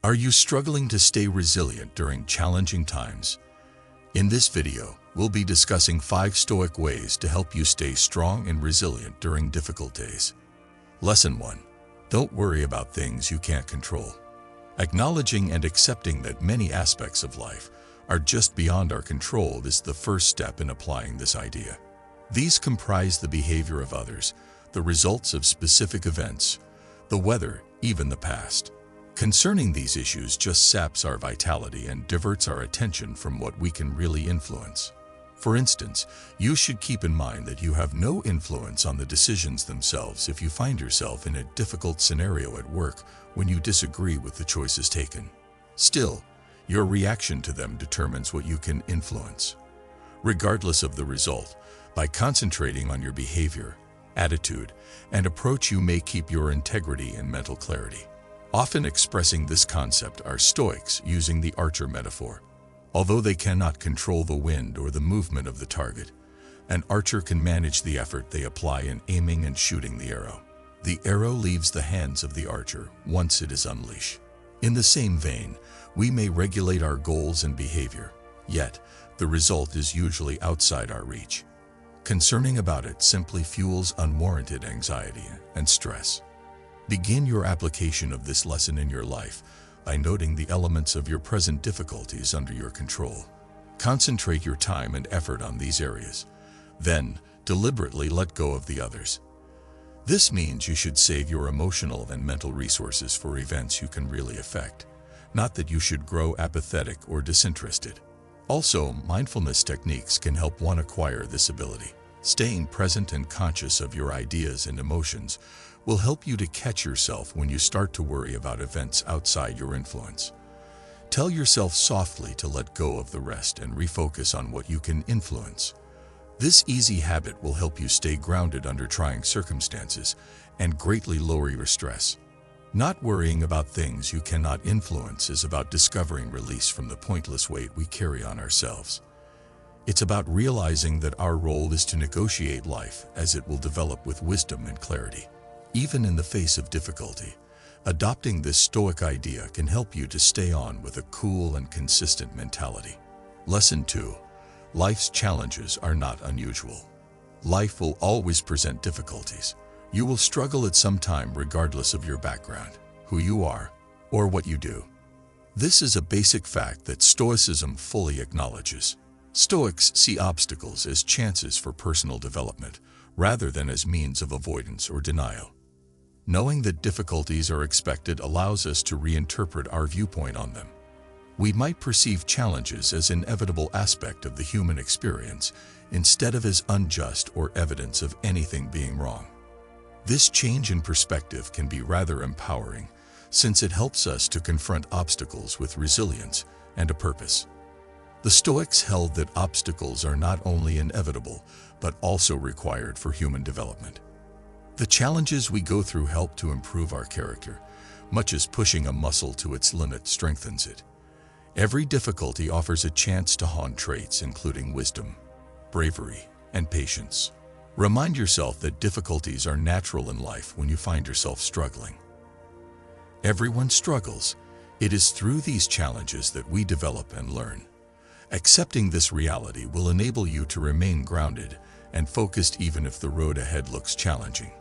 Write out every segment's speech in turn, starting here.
Are you struggling to stay resilient during challenging times? In this video, we'll be discussing 5 Stoic ways to help you stay strong and resilient during difficult days. Lesson 1. Don't worry about things you can't control. Acknowledging and accepting that many aspects of life are just beyond our control is the first step in applying this idea. These comprise the behavior of others, the results of specific events, the weather, even the past. Concerning these issues just saps our vitality and diverts our attention from what we can really influence. For instance, you should keep in mind that you have no influence on the decisions themselves if you find yourself in a difficult scenario at work when you disagree with the choices taken. Still, your reaction to them determines what you can influence. Regardless of the result, by concentrating on your behavior, attitude, and approach, you may keep your integrity and mental clarity. Often expressing this concept are Stoics using the archer metaphor. Although they cannot control the wind or the movement of the target, an archer can manage the effort they apply in aiming and shooting the arrow. The arrow leaves the hands of the archer once it is unleashed. In the same vein, we may regulate our goals and behavior, yet the result is usually outside our reach. Concerning about it simply fuels unwarranted anxiety and stress. Begin your application of this lesson in your life by noting the elements of your present difficulties under your control. Concentrate your time and effort on these areas. Then, deliberately let go of the others. This means you should save your emotional and mental resources for events you can really affect, not that you should grow apathetic or disinterested. Also, mindfulness techniques can help one acquire this ability. Staying present and conscious of your ideas and emotions will help you to catch yourself when you start to worry about events outside your influence. Tell yourself softly to let go of the rest and refocus on what you can influence. This easy habit will help you stay grounded under trying circumstances and greatly lower your stress. Not worrying about things you cannot influence is about discovering release from the pointless weight we carry on ourselves. It's about realizing that our role is to negotiate life as it will develop with wisdom and clarity. Even in the face of difficulty, adopting this Stoic idea can help you to stay on with a cool and consistent mentality. Lesson 2. Life's challenges are not unusual. Life will always present difficulties. You will struggle at some time regardless of your background, who you are, or what you do. This is a basic fact that Stoicism fully acknowledges. Stoics see obstacles as chances for personal development, rather than as means of avoidance or denial. Knowing that difficulties are expected allows us to reinterpret our viewpoint on them. We might perceive challenges as an inevitable aspect of the human experience instead of as unjust or evidence of anything being wrong. This change in perspective can be rather empowering, since it helps us to confront obstacles with resilience and a purpose. The Stoics held that obstacles are not only inevitable, but also required for human development. The challenges we go through help to improve our character, much as pushing a muscle to its limit strengthens it. Every difficulty offers a chance to hone traits including wisdom, bravery, and patience. Remind yourself that difficulties are natural in life when you find yourself struggling. Everyone struggles. It is through these challenges that we develop and learn. Accepting this reality will enable you to remain grounded and focused even if the road ahead looks challenging.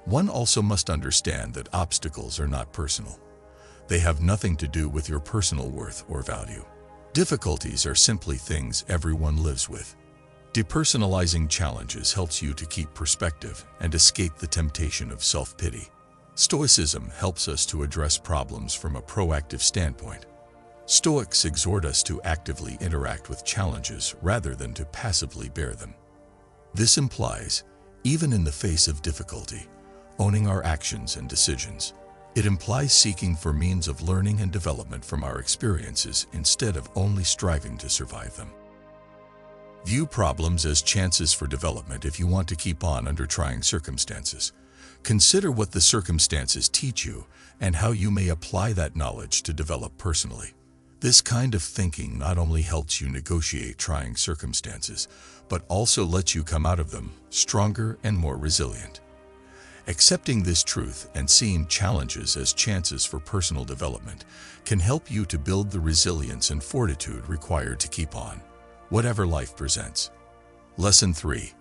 One also must understand that obstacles are not personal. They have nothing to do with your personal worth or value. Difficulties are simply things everyone lives with. Depersonalizing challenges helps you to keep perspective and escape the temptation of self-pity. Stoicism helps us to address problems from a proactive standpoint. Stoics exhort us to actively interact with challenges rather than to passively bear them. This implies, even in the face of difficulty, owning our actions and decisions. It implies seeking for means of learning and development from our experiences instead of only striving to survive them. View problems as chances for development if you want to keep on under trying circumstances. Consider what the circumstances teach you and how you may apply that knowledge to develop personally. This kind of thinking not only helps you negotiate trying circumstances, but also lets you come out of them stronger and more resilient. Accepting this truth and seeing challenges as chances for personal development can help you to build the resilience and fortitude required to keep on, whatever life presents. Lesson 3.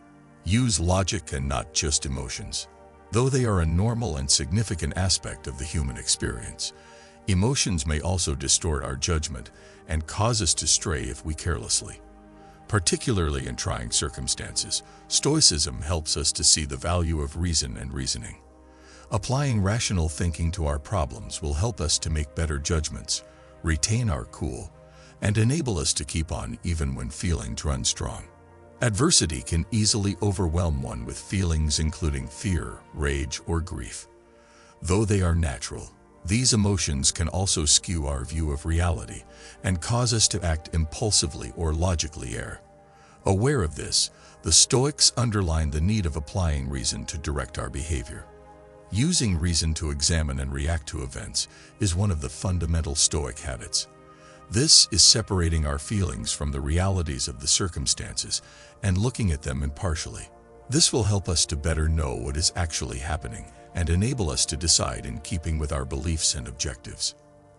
Use logic and not just emotions. Though they are a normal and significant aspect of the human experience, emotions may also distort our judgment and cause us to stray if we carelessly. Particularly in trying circumstances, Stoicism helps us to see the value of reason and reasoning. Applying rational thinking to our problems will help us to make better judgments, retain our cool, and enable us to keep on even when feelings run strong. Adversity can easily overwhelm one with feelings including fear, rage, or grief. Though they are natural, these emotions can also skew our view of reality and cause us to act impulsively or logically err. Aware of this, the Stoics underline the need of applying reason to direct our behavior. Using reason to examine and react to events is one of the fundamental Stoic habits. This is separating our feelings from the realities of the circumstances and looking at them impartially. This will help us to better know what is actually happening and enable us to decide in keeping with our beliefs and objectives.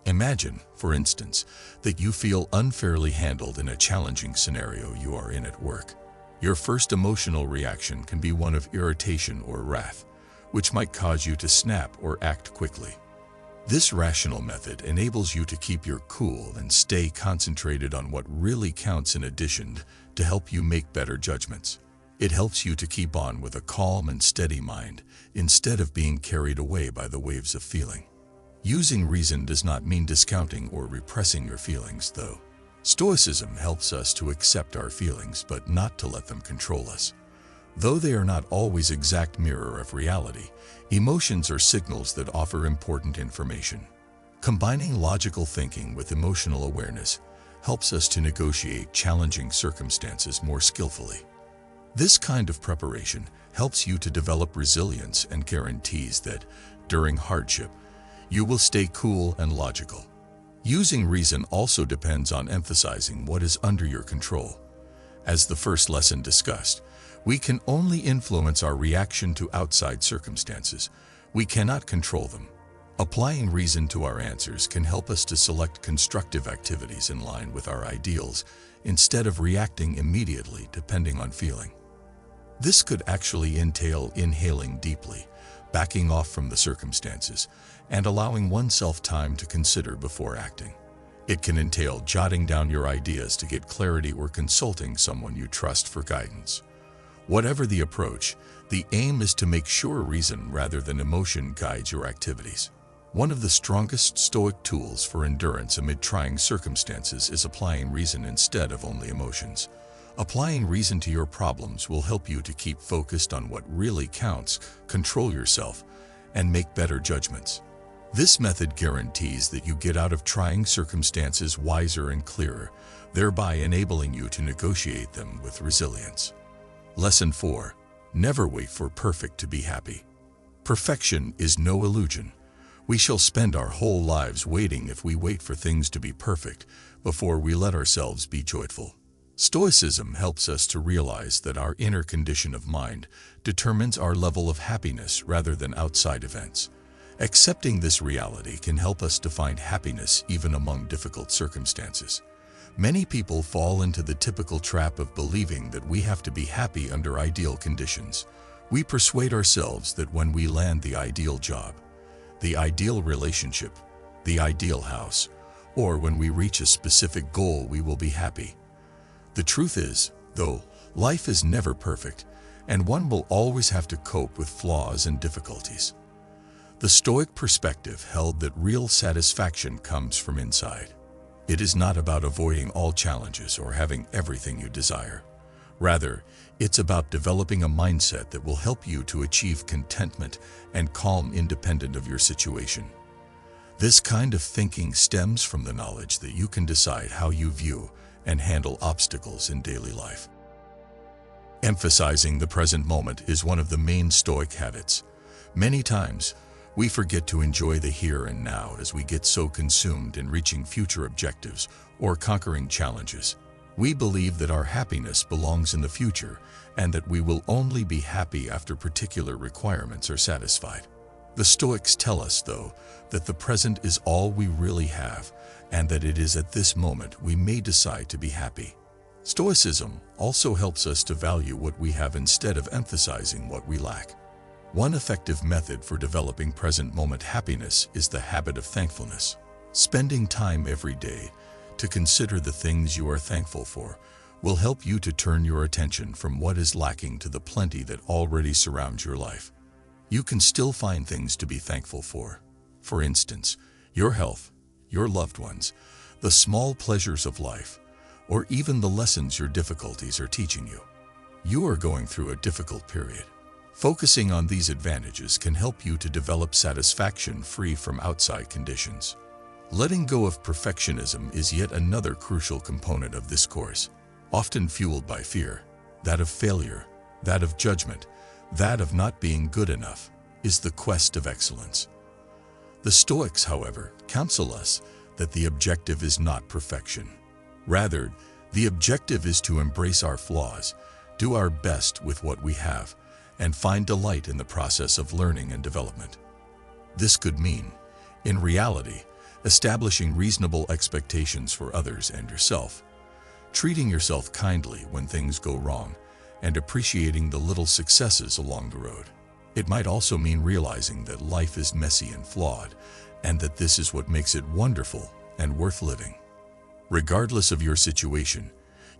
Imagine, for instance, that you feel unfairly handled in a challenging scenario you are in at work. Your first emotional reaction can be one of irritation or wrath, which might cause you to snap or act quickly. This rational method enables you to keep your cool and stay concentrated on what really counts in addition to help you make better judgments. It helps you to keep on with a calm and steady mind instead of being carried away by the waves of feeling. Using reason does not mean discounting or repressing your feelings, though. Stoicism helps us to accept our feelings but not to let them control us. Though they are not always an exact mirror of reality, emotions are signals that offer important information. Combining logical thinking with emotional awareness helps us to negotiate challenging circumstances more skillfully. This kind of preparation helps you to develop resilience and guarantees that, during hardship, you will stay cool and logical. Using reason also depends on emphasizing what is under your control. As the first lesson discussed, we can only influence our reaction to outside circumstances. We cannot control them. Applying reason to our answers can help us to select constructive activities in line with our ideals instead of reacting immediately depending on feeling. This could actually entail inhaling deeply, backing off from the circumstances, and allowing oneself time to consider before acting. It can entail jotting down your ideas to get clarity or consulting someone you trust for guidance. Whatever the approach, the aim is to make sure reason rather than emotion guides your activities. One of the strongest Stoic tools for endurance amid trying circumstances is applying reason instead of only emotions. Applying reason to your problems will help you to keep focused on what really counts, control yourself, and make better judgments. This method guarantees that you get out of trying circumstances wiser and clearer, thereby enabling you to negotiate them with resilience. Lesson 4. Never wait for perfect to be happy. Perfection is no illusion. We shall spend our whole lives waiting if we wait for things to be perfect before we let ourselves be joyful. Stoicism helps us to realize that our inner condition of mind determines our level of happiness rather than outside events. Accepting this reality can help us to find happiness even among difficult circumstances. Many people fall into the typical trap of believing that we have to be happy under ideal conditions. We persuade ourselves that when we land the ideal job, the ideal relationship, the ideal house, or when we reach a specific goal, we will be happy. The truth is, though, life is never perfect, and one will always have to cope with flaws and difficulties. The Stoic perspective held that real satisfaction comes from inside. It is not about avoiding all challenges or having everything you desire. Rather, it's about developing a mindset that will help you to achieve contentment and calm independent of your situation. This kind of thinking stems from the knowledge that you can decide how you view and handle obstacles in daily life. Emphasizing the present moment is one of the main Stoic habits. Many times, we forget to enjoy the here and now as we get so consumed in reaching future objectives or conquering challenges. We believe that our happiness belongs in the future and that we will only be happy after particular requirements are satisfied. The Stoics tell us, though, that the present is all we really have and that it is at this moment we may decide to be happy. Stoicism also helps us to value what we have instead of emphasizing what we lack. One effective method for developing present moment happiness is the habit of thankfulness. Spending time every day to consider the things you are thankful for will help you to turn your attention from what is lacking to the plenty that already surrounds your life. You can still find things to be thankful for. For instance, your health, your loved ones, the small pleasures of life, or even the lessons your difficulties are teaching you. You are going through a difficult period. Focusing on these advantages can help you to develop satisfaction free from outside conditions. Letting go of perfectionism is yet another crucial component of this course, often fueled by fear, that of failure, that of judgment, that of not being good enough, is the quest of excellence. The Stoics, however, counsel us that the objective is not perfection. Rather, the objective is to embrace our flaws, do our best with what we have, and find delight in the process of learning and development. This could mean, in reality, establishing reasonable expectations for others and yourself, treating yourself kindly when things go wrong, and appreciating the little successes along the road. It might also mean realizing that life is messy and flawed, and that this is what makes it wonderful and worth living. Regardless of your situation,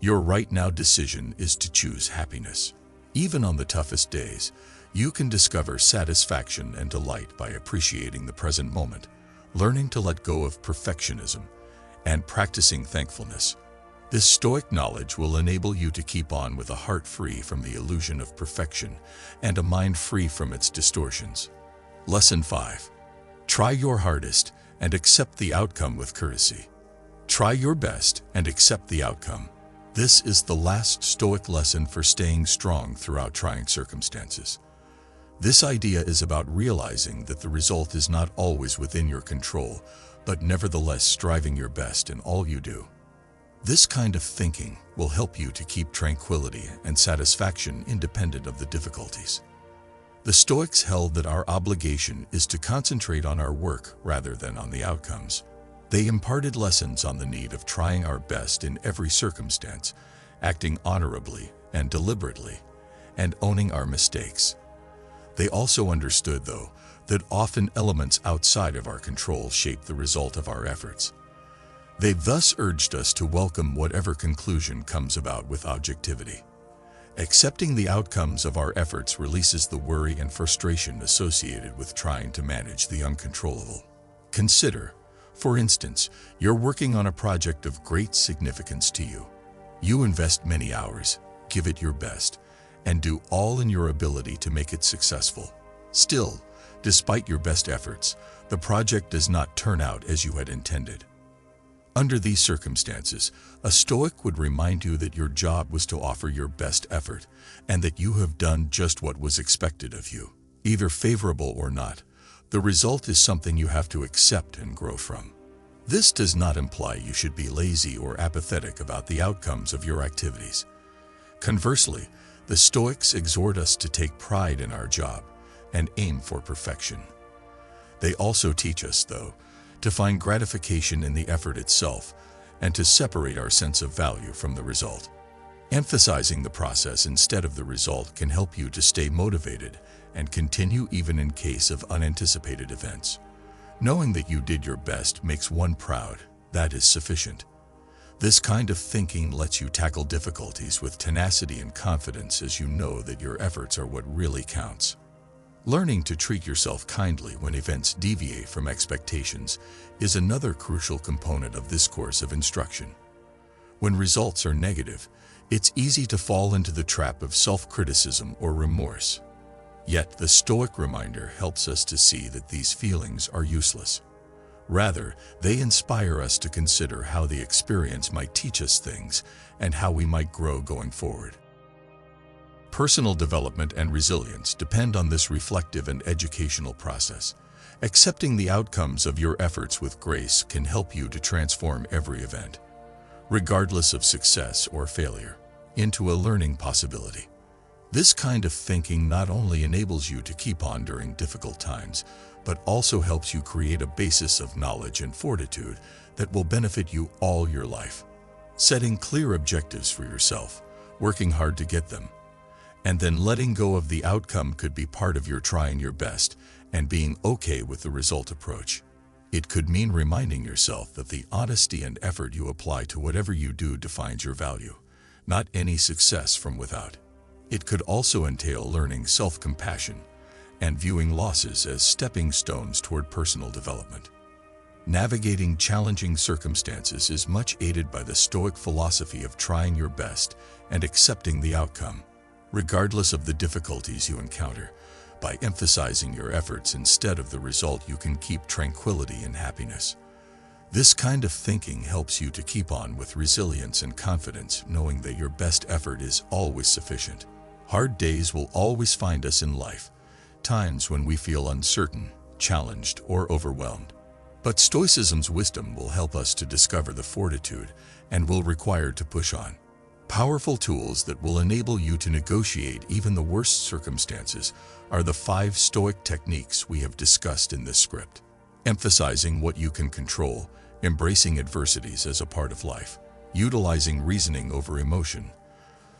your right now decision is to choose happiness. Even on the toughest days, you can discover satisfaction and delight by appreciating the present moment, learning to let go of perfectionism, and practicing thankfulness. This Stoic knowledge will enable you to keep on with a heart free from the illusion of perfection and a mind free from its distortions. Lesson 5. Try your hardest and accept the outcome with courtesy. Try your best and accept the outcome. This is the last Stoic lesson for staying strong throughout trying circumstances. This idea is about realizing that the result is not always within your control, but nevertheless striving your best in all you do. This kind of thinking will help you to keep tranquility and satisfaction independent of the difficulties. The Stoics held that our obligation is to concentrate on our work rather than on the outcomes. They imparted lessons on the need of trying our best in every circumstance, acting honorably and deliberately, and owning our mistakes. They also understood, though, that often elements outside of our control shape the result of our efforts. They thus urged us to welcome whatever conclusion comes about with objectivity. Accepting the outcomes of our efforts releases the worry and frustration associated with trying to manage the uncontrollable. Consider, for instance, you're working on a project of great significance to you. You invest many hours, give it your best, and do all in your ability to make it successful. Still, despite your best efforts, the project does not turn out as you had intended. Under these circumstances, a Stoic would remind you that your job was to offer your best effort, and that you have done just what was expected of you. Either favorable or not, the result is something you have to accept and grow from. This does not imply you should be lazy or apathetic about the outcomes of your activities. Conversely, the Stoics exhort us to take pride in our job and aim for perfection. They also teach us, though, to find gratification in the effort itself and to separate our sense of value from the result. Emphasizing the process instead of the result can help you to stay motivated and continue even in case of unanticipated events. Knowing that you did your best makes one proud. That is sufficient. This kind of thinking lets you tackle difficulties with tenacity and confidence, as you know that your efforts are what really counts. Learning to treat yourself kindly when events deviate from expectations is another crucial component of this course of instruction. When results are negative, it's easy to fall into the trap of self-criticism or remorse. Yet the Stoic reminder helps us to see that these feelings are useless. Rather, they inspire us to consider how the experience might teach us things and how we might grow going forward. Personal development and resilience depend on this reflective and educational process. Accepting the outcomes of your efforts with grace can help you to transform every event. regardless of success or failure, into a learning possibility. This kind of thinking not only enables you to keep on during difficult times, but also helps you create a basis of knowledge and fortitude that will benefit you all your life. Setting clear objectives for yourself, working hard to get them, and then letting go of the outcome could be part of your trying your best and being okay with the result approach. It could mean reminding yourself that the honesty and effort you apply to whatever you do defines your value, not any success from without. It could also entail learning self-compassion and viewing losses as stepping stones toward personal development. Navigating challenging circumstances is much aided by the Stoic philosophy of trying your best and accepting the outcome, regardless of the difficulties you encounter. By emphasizing your efforts instead of the result, you can keep tranquility and happiness. This kind of thinking helps you to keep on with resilience and confidence, knowing that your best effort is always sufficient. Hard days will always find us in life, times when we feel uncertain, challenged, or overwhelmed. But Stoicism's wisdom will help us to discover the fortitude and will require to push on. Powerful tools that will enable you to negotiate even the worst circumstances are the 5 Stoic techniques we have discussed in this script. Emphasizing what you can control, embracing adversities as a part of life, utilizing reasoning over emotion,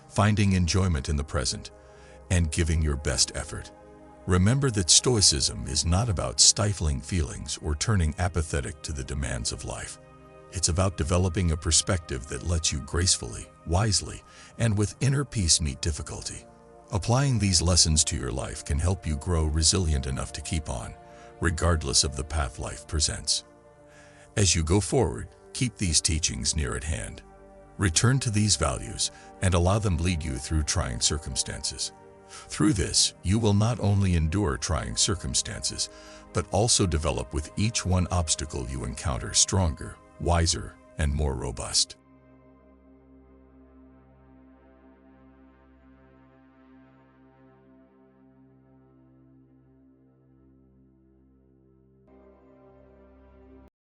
finding enjoyment in the present, and giving your best effort. Remember that Stoicism is not about stifling feelings or turning apathetic to the demands of life. It's about developing a perspective that lets you gracefully, wisely, and with inner peace meet difficulty. Applying these lessons to your life can help you grow resilient enough to keep on, regardless of the path life presents. As you go forward, keep these teachings near at hand. Return to these values and allow them lead you through trying circumstances. Through this, you will not only endure trying circumstances, but also develop with each one obstacle you encounter stronger, wiser, and more robust.